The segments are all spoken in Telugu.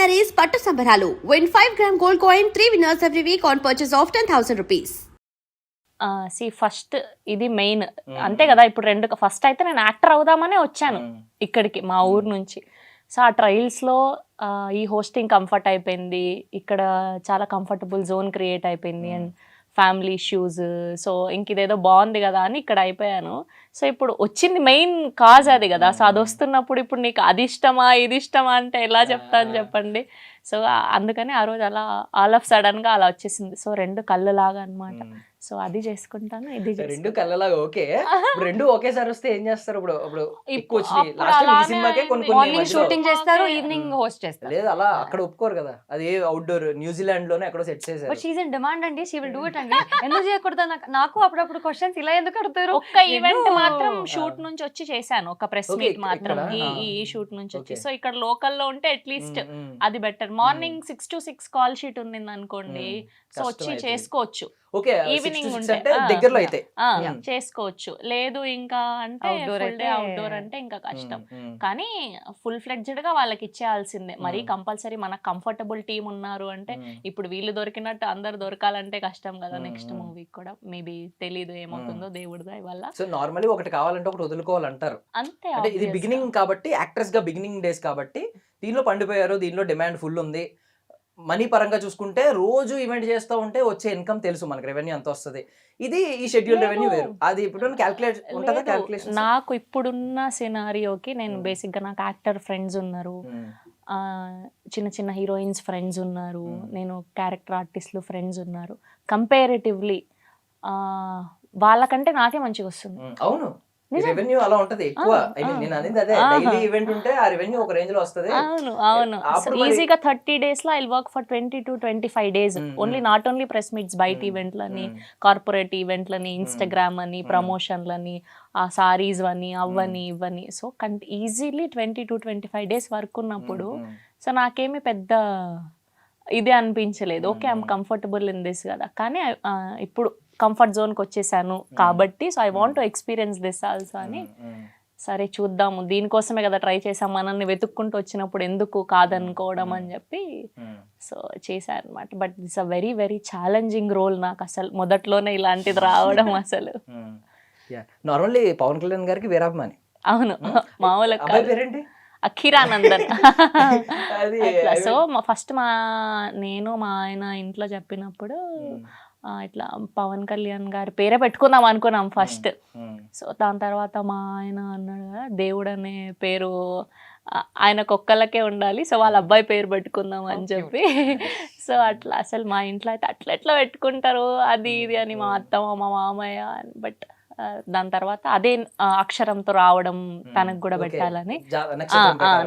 sarees పట్టు సంబరాలు. Win 5 gram gold coin, 3 winners every week on purchase of 10,000 rupees. First ఇది మెయిన్ అంతే కదా. ఇప్పుడు రెండు ఫస్ట్ అయితే నేను యాక్టర్ అవుదామనే వచ్చాను ఇక్కడికి మా ఊరు నుంచి. సో ఆ ట్రయల్స్లో ఈ హోస్టింగ్ కంఫర్ట్ అయిపోయింది, ఇక్కడ చాలా కంఫర్టబుల్ జోన్ క్రియేట్ అయిపోయింది అండ్ ఫ్యామిలీ ఇష్యూస్. సో ఇంక ఇదేదో బాగుంది కదా అని ఇక్కడ అయిపోయాను. సో ఇప్పుడు వచ్చింది మెయిన్ కాజ్ అది కదా. సో అది వస్తున్నప్పుడు ఇప్పుడు నీకు అది ఇష్టమా ఇది ఇష్టమా అంటే ఎలా చెప్తాను చెప్పండి. సో అందుకని ఆ రోజు అలా ఆల్ ఆఫ్ సడన్గా అలా వచ్చేసింది. సో రెండు కళ్ళు లాగా అనమాట. సో అది చేసుకుంటాను, ఇది రెండు కళ్ళలాగా. ఓకే, రెండు ఒకేసారి వస్తే ఏం చేస్తారు? ఇప్పుడు ఎక్కువ వచ్చినాయి. లాస్ట్ టైం ఈ సినిమాకే కొన్ని షూటింగ్ చేస్తారు, ఈవినింగ్ హోస్ట్ చేస్తారు. లేదు అలా అక్కడ ఒప్పుకోరు కదా. అది అవుట్డోర్ న్యూజిలాండ్ లోనే ఎక్కడో సెట్ చేశారు. But she is in demand అండి, షీ విల్ డూ ఇట్ అండి. ఎందుకు చేయకూడదు? నాకు అప్పుడప్పుడు క్వశ్చన్స్ ఇలా ఎందుకు అడుగుతారు. ఒక్క ఈవెంట్ మాత్రం షూట్ నుంచి వచ్చి చేశాను, ఒక ప్రెస్ మీట్ మాత్రం ఈ షూట్ నుంచి వచ్చి. సో ఇక్కడ లోకల్లో ఉంటే అట్లీస్ట్ అది better. Morning 6 to 6 call sheet ఉంది అనుకోండి, సో వచ్చి చేసుకోవచ్చు. ఈవినింగ్ ఉంటే దగ్గరలో అయితే చేసుకోవచ్చు. లేదు ఇంకా అంటే అవుట్డోర్ అంటే ఇంకా కష్టం. కానీ ఫుల్ ఫ్లెడ్జ్డ్ గా వాళ్ళకి ఇచ్చేయాల్సిందే. మరి కంపల్సరీ మనకు కంఫర్టబుల్ టీమ్ ఉన్నారు అంటే, ఇప్పుడు వీళ్ళు దొరికినట్టు అందరు దొరకాలంటే కష్టం కదా. నెక్స్ట్ మూవీకి కూడా మేబీ తెలీదు ఏమవుతుందో దేవుడి దయ వల్ల. సో నార్మల్లీ ఒకటి కావాలంటే ఒకటి వదులుకోవాలంటారు అంతే. అంటే ఇది బిగినింగ్ కాబట్టి, యాక్టర్స్ గా బిగినింగ్ డేస్ కాబట్టి దీనిలో పండిపోయారు. దీనిలో డిమాండ్ ఫుల్ ఉంది. మనీ పరంగా చూసుకుంటే రోజు ఈవెంట్ చేస్తూ ఉంటే వచ్చే ఇన్కమ్ తెలుసు మనకి, రెవెన్యూ ఎంత వస్తుంది. ఇది ఈ షెడ్యూల్ రెవెన్యూ వేరు. అది ఇప్పుడు క్యాల్కులేట్ ఉంటుందా? క్యాల్కులేషన్ నాకు ఇప్పుడున్న సినారియోకి నేను బేసిక్ గా నాకు యాక్టర్ ఫ్రెండ్స్ ఉన్నారు, చిన్న చిన్న హీరోయిన్స్ ఫ్రెండ్స్ ఉన్నారు, నేను క్యారెక్టర్ ఆర్టిస్టులు ఫ్రెండ్స్ ఉన్నారు. కంపారిటివ్లీ వాళ్ళకంటే నాకే మంచిగా వస్తుంది. అవును, రెవెన్యూ అలా ఉంటది ఎక్కువ. నేను అనేది అదే, డైలీ ఈవెంట్ ఉంటే ఆ రెవెన్యూ ఒక రేంజ్ లో వస్తది. అవును. ఈజీగా 30 days లో I work for 20 to 25 days only, not only press meets, బయట ఈవెంట్లని, కార్పొరేట్ ఈవెంట్లని, ఇన్స్టాగ్రామ్ అని, ప్రమోషన్లని, ఆ సారీస్ అని, అవ్వని ఇవ్వని. So easily 20 to 25 days work ఉన్నప్పుడు సో నాకేమి పెద్ద ఇది అనిపించలేదు. Okay, I'm comfortable in this కదా. కానీ ఇప్పుడు కంఫర్ట్ జోన్కి వచ్చేసాను కాబట్టి so I want to experience this also అని, సరే చూద్దాము, దీనికోసమే కదా ట్రై చేసాం, మనల్ని వెతుక్కుంటూ వచ్చినప్పుడు ఎందుకు కాదనుకోవడం అని చెప్పి సో చేశాను అనమాట. But this a very very challenging role నాకు, అసలు మొదట్లోనే ఇలాంటిది రావడం అసలు. నార్మల్లీ పవన్ కళ్యాణ్ గారికి వీరాభిమాని. అవును, మామూలు పేరేంటి? అఖిరానందన్. సో ఫస్ట్ నేను మా ఆయన ఇంట్లో చెప్పినప్పుడు ఇట్లా పవన్ కళ్యాణ్ గారి పేరే పెట్టుకుందాం అనుకున్నాం ఫస్ట్. సో దాని తర్వాత మా ఆయన అన్నాడు కదా, దేవుడు అనే పేరు ఆయనకు ఒక్కళ్ళకే ఉండాలి, సో వాళ్ళ అబ్బాయి పేరు పెట్టుకుందాం అని చెప్పి. సో అట్లా అసలు మా ఇంట్లో అయితే ఎట్లా పెట్టుకుంటారు అది ఇది అని మా అత్తమ్మ మా మామయ్య. బట్ దాని తర్వాత అదే అక్షరంతో రావడం తనకు కూడా పెట్టాలని,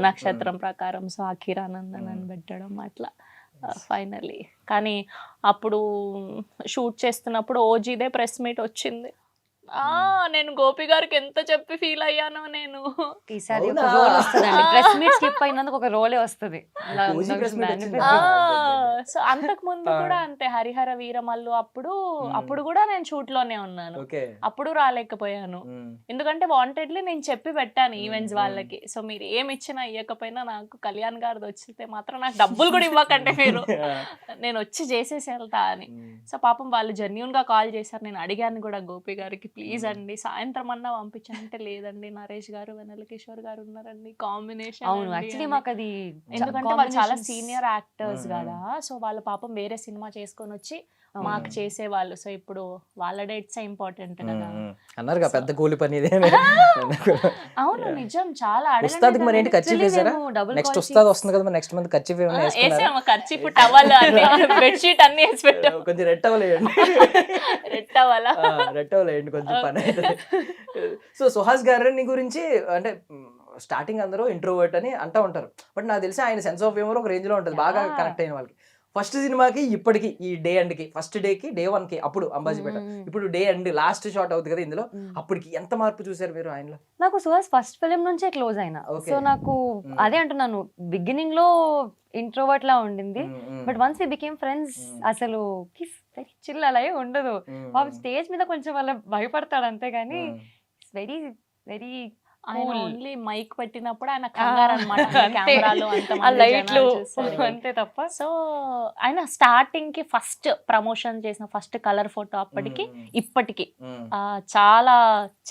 నక్షత్రం ప్రకారం సో అఖిరానందన్ అని పెట్టడం అట్లా ఫైనల్లీ. కానీ అప్పుడు షూట్ చేస్తున్నప్పుడు ఓజీదే ప్రెస్ మీట్ వచ్చింది. నేను గోపి గారికి ఎంత చెప్పి ఫీల్ అయ్యానో. నేను ఈసారి ఒక రోల్ వస్తుందండి, ప్రెస్ మీట్ స్కిప్ అయినందుకు ఒక రోలే వస్తుంది. సో అంతకు ముందు కూడా అంతే, హరిహర వీరమల్లు అప్పుడు కూడా నేను షూట్ లోనే ఉన్నాను, అప్పుడు రాలేకపోయాను. ఎందుకంటే వాంటెడ్లీ నేను చెప్పి పెట్టాను ఈవెంట్స్ వాళ్ళకి, సో మీరు ఏమి ఇచ్చినా ఇవ్వకపోయినా నాకు కళ్యాణ్ గారిది వచ్చితే మాత్రం నాకు డబ్బులు కూడా ఇవ్వకంటే మీరు, నేను వచ్చి చేసేసి వెళ్తా అని. సో పాపం వాళ్ళు జెన్యూన్ గా కాల్ చేశారు. నేను అడిగాను కూడా గోపి గారికి, ప్లీజ్ అండి సాయంత్రం అన్నా పంపించంటే, లేదండి నరేష్ గారు వెన్నెల కిషోర్ గారు ఉన్నారండి కాంబినేషన్. అవును, యాక్చువల్లీ మాకు అది ఎందుకంటే వాళ్ళు చాలా సీనియర్ యాక్టర్స్ కదా, సో వాళ్ళ పాపం వేరే సినిమా చేసుకొని వచ్చి మాకు చేసేవాళ్ళు. సో ఇప్పుడు వాళ్ళ డేట్స్ ఇంపార్టెంట్ కదా అన్నారు, పెద్ద కూలి పని. అవును నిజం, చాలా ఉస్తాద్కి మరి ఏంటి ఖర్చు వేసారా? నెక్స్ట్ ఉస్తాద్ వస్తుంది కదా, నెక్స్ట్ మంత్ ఖర్చు వేసాము. ఖర్చు టవల్ అన్ని బెడ్షీట్ అన్ని వేసి పెట్టాము. కొంచెం రెట్ అవ్వలేండి, రెట్ అవ్వలేండి కొంచెం పని అయితే. సో సుహాస్ గారిని గురించి అంటే స్టార్టింగ్ అందరూ ఇంట్రోవర్ట్ అని అంటూ ఉంటారు, బట్ నాకు తెలిసి ఆయన సెన్స్ ఆఫ్ హ్యూమర్ ఒక రేంజ్ లో ఉంటుంది, బాగా కనెక్ట్ అయిన వాళ్ళకి. ఫస్ట్ సినిమాకి ఇప్పటికి ఈ డే ఎండ్కి, ఫస్ట్ డేకి డే 1కి అప్పుడు అంబాజీపేట, ఇప్పుడు డే ఎండ్ లాస్ట్ షాట్ అవుతుంది కదా ఇందులో, అప్పటికి ఎంత మార్పు చూసారు మీరు ఆయనలో? నాకు సుహాస్ ఫస్ట్ ఫిలిం నుంచే క్లోజ్ అయినా, సో నాకు అదే అంటున్నాను, బిగినింగ్ లో ఇంట్రోవర్ట్ లా ఉండింది, but once we became friends అసలు వెరీ చిల్ అలా ఉండదు. స్టేజ్ మీద కొంచెం అలా భయపడతాడు అంతే, కానీ వెరీ వెరీ ఆయన Cool. ఓన్లీ మైక్ పెట్టినప్పుడు ఆయన కంగారు అనమాట అంతే. కెమెరాలు ఆ లైట్లు అంత అంతే తప్ప. సో ఆయన స్టార్టింగ్ కి ఫస్ట్ ప్రమోషన్ చేసిన ఫస్ట్ కలర్ ఫోటో అప్పటికి ఇప్పటికి చాలా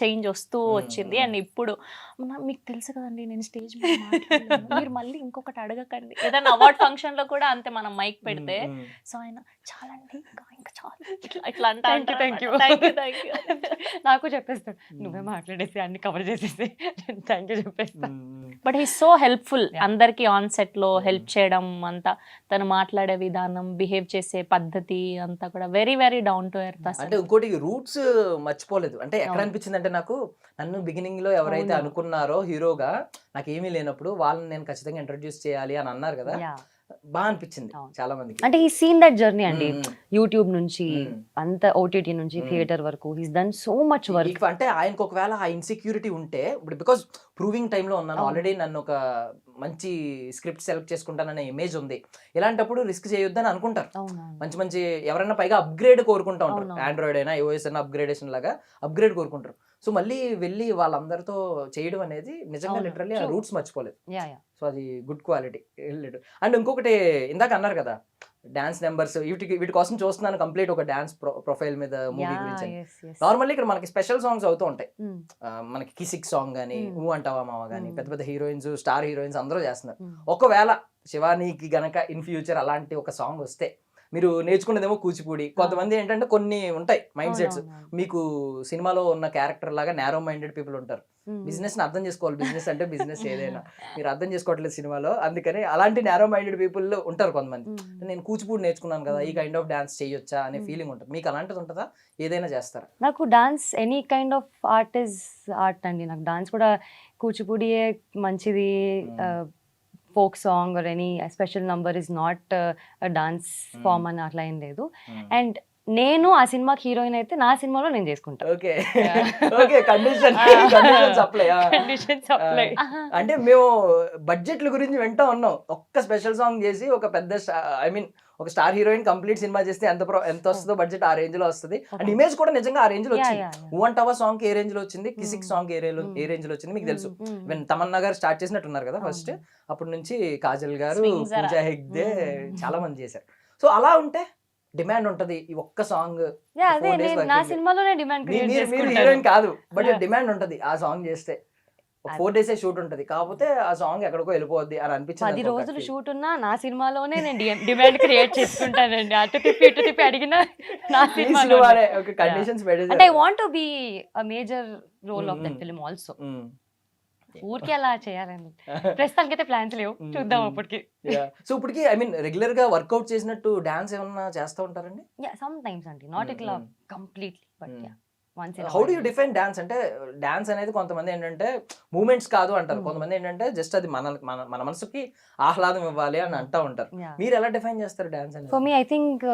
చేంజ్ వస్తూ వచ్చింది. అండ్ ఇప్పుడు మీకు తెలుసు కదండి నేను స్టేజ్ మీద మాట్లాడలేను. మీరు మళ్ళీ ఇంకొకటి అడగకండి. ఏదైనా అవార్డ్ ఫంక్షన్ లో కూడా అంతే మనం మైక్ పెడితే సో ఆయన చాలండి ఇంకా చాలు ఇట్లా అంటా Thank you. నాకు చెప్పేస్తాడు నువ్వే మాట్లాడేసి అన్ని కవర్ చేసేసి థ్యాంక్ యూ చెప్పేస్తా. బట్ హీ సో హెల్ప్ఫుల్ అందరికి ఆన్ సెట్ లో హెల్ప్ చేయడం అంతా, తను మాట్లాడే విధానం, బిహేవ్ చేసే పద్ధతి అంతా కూడా very very down to earth. అంటే ఇంకోటి రూట్స్ మర్చిపోలేదు. అంటే ఎక్కడ అనిపించింది అంటే నాకు నన్ను బిగినింగ్ లో ఎవరైతే అనుకున్నారో హీరోగా నాకు ఏమీ లేనప్పుడు వాళ్ళని నేను ఖచ్చితంగా ఇంట్రడ్యూస్ చేయాలి అని అన్నారు కదా, బాగా అనిపించింది చాలా మందికి. అంటే ఈ సీన్ దట్ జర్నీ అండి, యూట్యూబ్ నుంచి Mm. అంత ఓటీటీ నుంచి థియేటర్ వరకు he's done so much work. అంటే ఆయనకు ఒకవేళ ఆ ఇన్సెక్యూరిటీ ఉంటే ఇప్పుడు బికాస్ ప్రూవింగ్ టైంలో ఉన్నాను ఆల్రెడీ, నన్ను ఒక మంచి స్క్రిప్ట్ సెలెక్ట్ చేసుకుంటాననే ఇమేజ్ ఉంది, ఇలాంటప్పుడు రిస్క్ చేయొద్దని అనుకుంటారు. మంచి మంచి ఎవరైనా పైగా అప్గ్రేడ్ కోరుకుంటా ఉంటారు. ఆండ్రాయిడ్ అయినా iOS అయినా అప్గ్రేడేషన్ లాగా అప్గ్రేడ్ కోరుకుంటారు. సో మళ్ళీ వెళ్ళి వాళ్ళందరితో చేయడం అనేది నిజంగా లిటరల్లీ ఆ రూట్స్ మర్చిపోలేదు. సో అది గుడ్ క్వాలిటీ. అండ్ ఇంకొకటి ఇందాక అన్నారు కదా డాన్స్ నెంబర్స్, వీటి కోసం చూస్తున్నాను కంప్లీట్ ఒక డాన్స్ ప్రొఫైల్ మీద మూవీ గురించి. నార్మల్లీ ఇక్కడ మనకి స్పెషల్ సాంగ్స్ అవుతూ ఉంటాయి. మనకి కిసిక్ సాంగ్ కానీ ఊ అంటావా మావ కానీ పెద్ద పెద్ద హీరోయిన్స్, స్టార్ హీరోయిన్స్ అందరూ చేస్తున్నారు. ఒకవేళ శివానీకి గనక ఇన్ ఫ్యూచర్ అలాంటి ఒక సాంగ్ వస్తే మీరు నేర్చుకునేదేమో కూచిపూడి, కొంతమంది ఏంటంటే కొన్ని ఉంటాయి మైండ్ సెట్స్, మీకు సినిమాలో ఉన్న క్యారెక్టర్ లాగా నేరో మైండెడ్ పీపుల్ ఉంటారు. బిజినెస్ ని అర్థం చేసుకోవాలి, బిజినెస్ అంటే బిజినెస్ ఏదైనా మీరు అర్థం చేసుకోవట్లేదు సినిమాలో, అందుకని అలాంటి నేరో మైండెడ్ పీపుల్ ఉంటారు కొంతమంది. నేను కూచిపూడి నేర్చుకున్నాను కదా ఈ కైండ్ ఆఫ్ డాన్స్ చేయొచ్చా అనే ఫీలింగ్ ఉంటుంది. మీకు అలాంటిది ఉంటుందా, ఏదైనా చేస్తారా? నాకు dance any kind of art is art అండి. నాకు డాన్స్ కూడా కూచిపూడియే మంచిది, folk song or any special number is not dance form అని అట్లా ఏం లేదు. అండ్ నేను ఆ సినిమాకి హీరోయిన్ అయితే నా సినిమాలో నేను చేసుకుంటా. Okay okay conditions apply. అంటే మేము బడ్జెట్ల గురించి వింటా ఉన్నాం. ఒక్క స్పెషల్ సాంగ్ చేసి ఒక పెద్ద ఐ మీన్ ఒక స్టార్ హీరోయిన్ కంప్లీట్ సినిమా చేస్తే ఎంత వస్తుందో బడ్జెట్ ఆ రేంజ్ లో వస్తుంది. అండ్ ఇమేజ్ కూడా నిజంగా ఆ రేంజ్ లో వచ్చింది. ఊంటవా సాంగ్ ఏ రేంజ్ లో వచ్చింది, కిసిక్ సాంగ్ ఏ రేంజ్ లో వచ్చింది మీకు తెలుసు. తమన్నా గారు స్టార్ట్ చేసినట్టున్నారు కదా ఫస్ట్, అప్పటి నుంచి కాజల్ గారు, పూజా హెగ్డే చాలా మంది చేశారు. సో అలా ఉంటే డిమాండ్ ఉంటది. ఈ ఒక్క సాంగ్ నా సినిమాలోనే డిమాండ్ హీరోయిన్ కాదు బట్ డిమాండ్ ఉంటది ఆ సాంగ్ చేస్తే. 4 days షూట్ ఉంటది, కాకపోతే ఆ సాంగ్ ఎక్కడికో వెళ్ళిపోద్ది అని అనిపించింది. 10 రోజులు షూట్ ఉన్నా నా సినిమాలోనే నేను డిమాండ్ క్రియేట్ చేసుకుంటానండి. అటు తిప్పి అడిగినా నా సినిమాలోనే. కండిషన్స్ అంటే I want to be a major role of that film also. ఊరికే అలా చేయాలని ప్రస్తుతానికి అయితే ప్లాన్స్ లేవు, చూద్దాం అప్పటికి. సో ఇప్పటికి ఐ మీన్ రెగ్యులర్ గా వర్కౌట్ చేసినట్టు డాన్స్ ఏమన్నా చేస్తూ ఉంటారండి? సమ్ టైమ్స్ అండి, నాట్ ఇట్లా completely but how do you define dance? అంటే డాన్స్ అనేది కొంతమంది ఏంటంటే మూమెంట్స్ కాదు అంటారు, కొంతమంది ఏంటంటే జస్ట్ అది మన మనసుకి ఆహ్లాదం ఇవ్వాలి అని అంటూ ఉంటారు. మీరు ఎలా డిఫైన్ చేస్తారు డాన్స్ అనేది? For me I think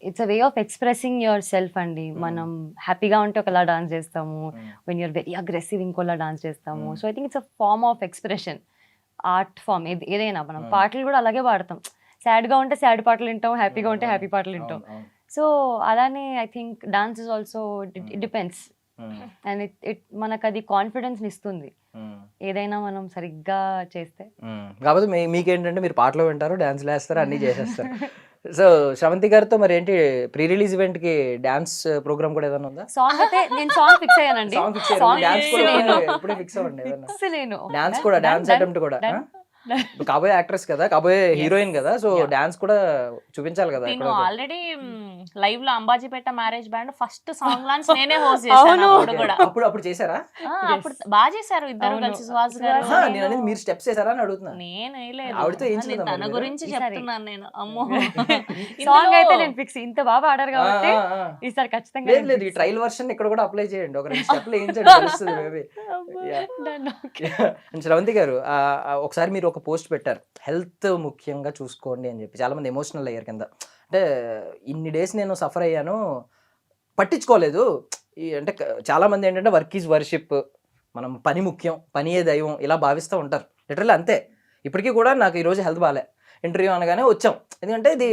it's a way of expressing yourself అండి. మనం హ్యాపీగా ఉంటే ఒకలా డాన్స్ చేస్తాము, వెన్ యూర్ వెరీ అగ్రెసివ్ ఇంకోలా డాన్స్ చేస్తాము. So I think it's a form of expression, art form ఏదైనా. మనం పాటలు కూడా అలాగే పాడతాం, సాడ్గా ఉంటే సాడ్ పాటలు వింటాం, హ్యాపీగా ఉంటే హ్యాపీ పాటలు వింటాం. సో అలానే I think dance is also it depends. And it మనకు అది కాన్ఫిడెన్స్ ఇస్తుంది ఏదైనా మనం సరిగ్గా చేస్తే. కాకపోతే మీకేంటంటే మీరు పాటలు వింటారు, డాన్స్ వేస్తారు, అన్ని చేసేస్తారు. సో శ్రవంతి గారితో మరి ఏంటి ప్రీ రిలీజ్ ఈవెంట్ కి డాన్స్ ప్రోగ్రామ్ కూడా ఏదైనా ఉందా? సాంగ్ అయితే నేను సాంగ్ ఫిక్స్ అయ్యానండి. డాన్స్ కూడా ఇప్పుడే ఫిక్స్ అవ్వండి. డాన్స్ కూడా డాన్స్ అటెంప్ట్ కూడా కాబోయే యాక్ట్రెస్ కదా, కాబోయే హీరోయిన్ కదా, సో డాన్స్ కూడా చూపించాలి కదా. నేను ఆల్రెడీ లైవ్ లో Ambajipeta marriage band first song launch నేనే హోస్ట్ చేశాను. అప్పుడు చేశారా? అప్పుడు బాగా చేశారు ఇద్దరు కలిసి. సుహాస్ గారు నేను అనేది మీరు స్టెప్స్ చేశారా అని అడుగుతున్నా. నేను వేయలేదు, తన గురించి చెప్తున్నాను నేను. అమ్మో సాంగ్ అయితే నేను ఫిక్స్. ఇంత బాగా ఆడారు కాబట్టి ఈసారి ఖచ్చితంగా లేదు. ఈ ట్రయల్ వర్షన్ ఇక్కడ కూడా అప్లై చేయండి, ఒక 2 స్టెప్లు వేయించండి, తెలుస్తుంది మేబీ. శ్రవంతి గారు ఒకసారి మీరు ఒక పోస్ట్ పెట్టారు, హెల్త్ ముఖ్యంగా చూసుకోండి అని చెప్పి. చాలా మంది ఎమోషనల్ అయ్యారు కింద. అంటే ఇన్ని డేస్ నేను సఫర్ అయ్యాను, పట్టించుకోలేదు. అంటే చాలా మంది ఏంటంటే వర్క్ ఈజ్ వర్షిప్, మనం పని ముఖ్యం, పనియే దైవం ఇలా భావిస్తూ ఉంటారు. లిటరల్లీ అంతే. ఇప్పటికీ కూడా నాకు ఈరోజు హెల్త్ బాగాలే, ఇంటర్వ్యూ అనగానే వచ్చాం, ఎందుకంటే ఇది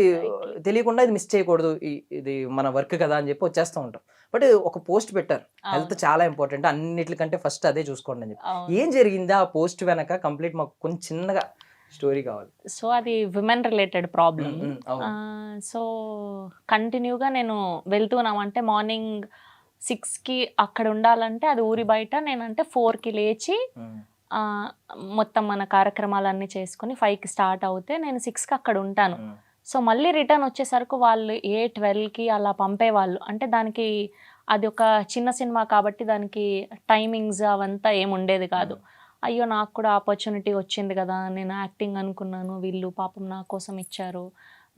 తెలియకుండా ఇది మిస్ చేయకూడదు, ఇది మన వర్క్ కదా అని చెప్పి వచ్చేస్తూ ఉంటాం. బట్ ఒక పోస్ట్ పెట్టారు, హెల్త్ చాలా ఇంపార్టెంట్, అన్నిటికంటే ఫస్ట్ అదే చూసుకోండి అని చెప్పి. ఏం జరిగింది ఆ పోస్ట్ వెనక? కంప్లీట్ మాకు కొంచెం చిన్నగా స్టోరీ కావాలి. సో అది విమెన్ రిలేటెడ్ ప్రాబ్లమ్. సో కంటిన్యూగా నేను వెళ్తున్నామంటే మార్నింగ్ 6కి అక్కడ ఉండాలంటే అది ఊరి బయట, నేనంటే 4కి లేచి మొత్తం మన కార్యక్రమాలన్నీ చేసుకుని 5కి స్టార్ట్ అవుతే నేను 6కి అక్కడ ఉంటాను. సో మళ్ళీ రిటర్న్ వచ్చేసరికి వాళ్ళు 12కి అలా పంపేవాళ్ళు. అంటే దానికి అది ఒక చిన్న సినిమా కాబట్టి దానికి టైమింగ్స్ అవంతా ఏమి ఉండేది కాదు. అయ్యో నాకు కూడా ఆపర్చునిటీ వచ్చింది కదా, నేను యాక్టింగ్ అనుకున్నాను, వీళ్ళు పాపం నా కోసం ఇచ్చారు,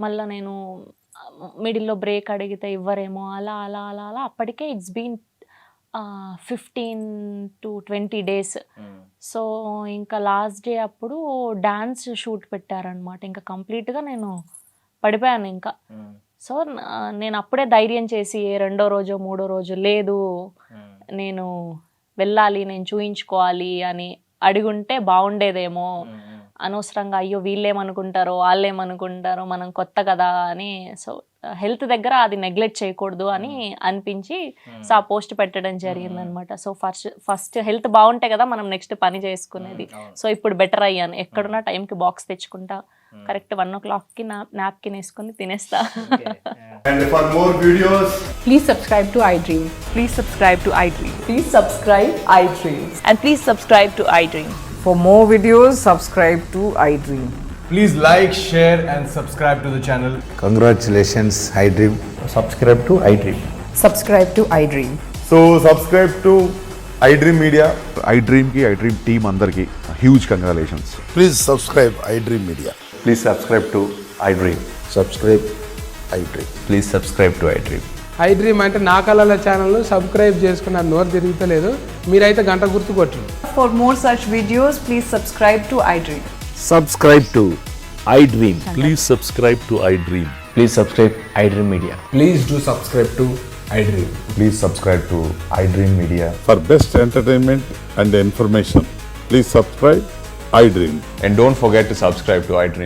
మళ్ళీ నేను మిడిల్లో బ్రేక్ అడిగితే ఇవ్వరేమో, అలా అలా అలా అలా అప్పటికే it's been 15 to 20 days. So ఇంకా లాస్ట్ డే అప్పుడు డాన్స్ షూట్ పెట్టారనమాట. ఇంకా కంప్లీట్గా నేను పడిపోయాను ఇంకా. సో నేను అప్పుడే ధైర్యం చేసి రెండో రోజు మూడో రోజు లేదు నేను వెళ్ళాలి, నేను చూయించుకోవాలి అని అడుగుంటే బాగుండేదేమో, అనవసరంగా అయ్యో వీళ్ళేమనుకుంటారో వాళ్ళేమనుకుంటారో మనం కొత్త కదా అని. సో హెల్త్ దగ్గర అది నెగ్లెక్ట్ చేయకూడదు అని అనిపించి సో ఆ పోస్ట్ పెట్టడం జరిగిందనమాట. సో ఫస్ట్ హెల్త్ బాగుంటే కదా మనం నెక్స్ట్ పని చేసుకునేది. సో ఇప్పుడు బెటర్ అయ్యాను, ఎక్కడున్నా టైంకి బాక్స్ తెచ్చుకుంటా, కరెక్ట్ 1 o'clockకి నాప్కిన్ వేసుకుని తినేస్తా. And for more videos, Please subscribe to iDream. Please subscribe to iDream. Please subscribe iDream. And please subscribe to iDream. For more videos, subscribe to iDream. please like, share and subscribe to the channel. Congratulations, iDream. Subscribe to iDream. Subscribe to iDream. So subscribe to iDream Media. iDream ki iDream team andarki huge congratulations. Please subscribe iDream Media. Please subscribe to iDream. Subscribe iDream. Please subscribe to iDream. iDream అంటే నా కళల ఛానల్ సబ్స్క్రైబ్ చేసుకున్న నోరు తిరుగుతలేదు, మీరైతే గంట గుర్తు కొట్టండి. For more such videos, please subscribe to iDream. Subscribe to iDream. Please subscribe to iDream. Please subscribe iDream Media. Please do subscribe to iDream. Please subscribe to iDream Media. For best entertainment and information, please subscribe iDream. And don't forget to subscribe to iDream.